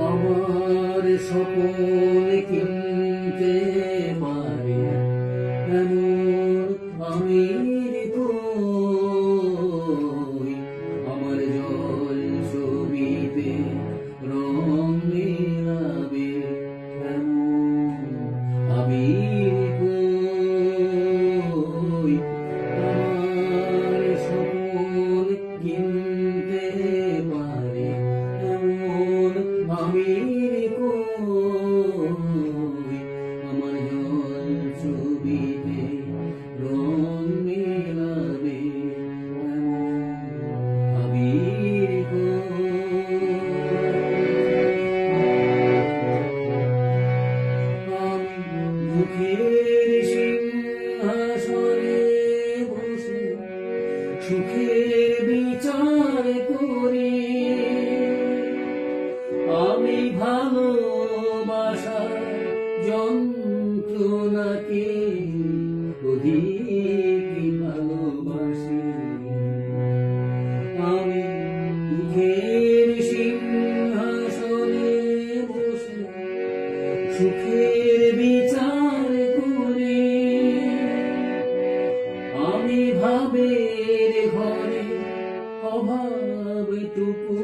আমার সকল কিনতে পারে এমন আমির কই, আমার জল ছবিতে রং মেলাবে এমন আমির কই। আমার সকল কিনতে পারে এমন আমির কই, আমার জল ছবিতে রং মেলাবে এমন আমির কই। আমি দুঃখের সিংহাসনে বসে সুখের বিচার করি, আমি ভালোবাসার যন্ত্রণাকে অধিক ভালোবাসি। আমি দুঃখের সিংহাসনে বসে সুখের বিচার করি, আমি ভাবের ঘরে অভাবটুকু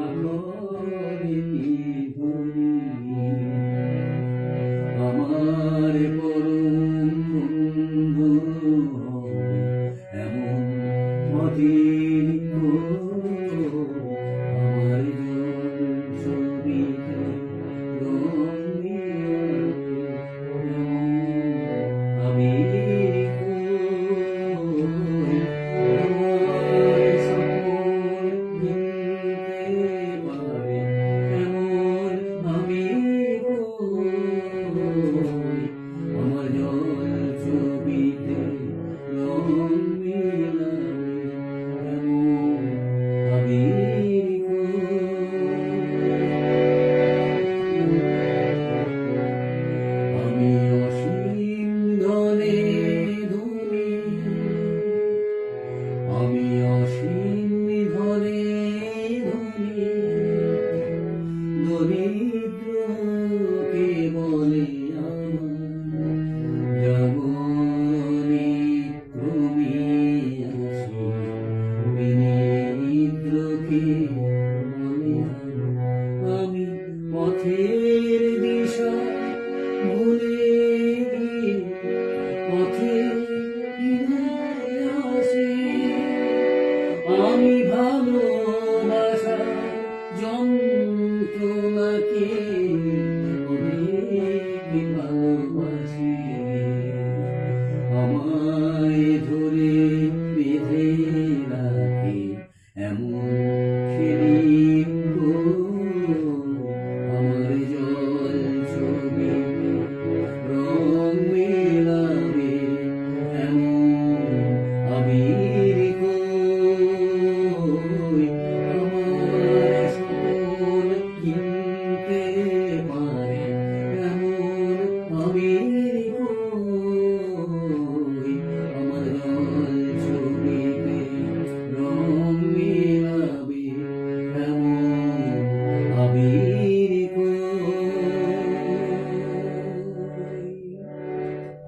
আগরে ধরি। আমার পরম বন্ধু এমন মতির আমার জল ছবিতে রং মেলাবে এমন আমির কই। আমার সকল কিনতে পারে এমন আমির কই, আমার জল ছবিতে রং মেলাবে এমন আমির কই। আমি অসীম ধনে ধনী, আমি অসীম ধনে ধনী, দরিদ্রকে বলে আমার জগনে তুমি আসি, বিনিদ্রকে বলে আমি পথের দিশা ভুলে গিয়ে পথে ফিরে আসি। আমি ভালোবাসা যন্ত্রণাকে অনেক ভালোবাসি। আমায় ধরে বেঁধে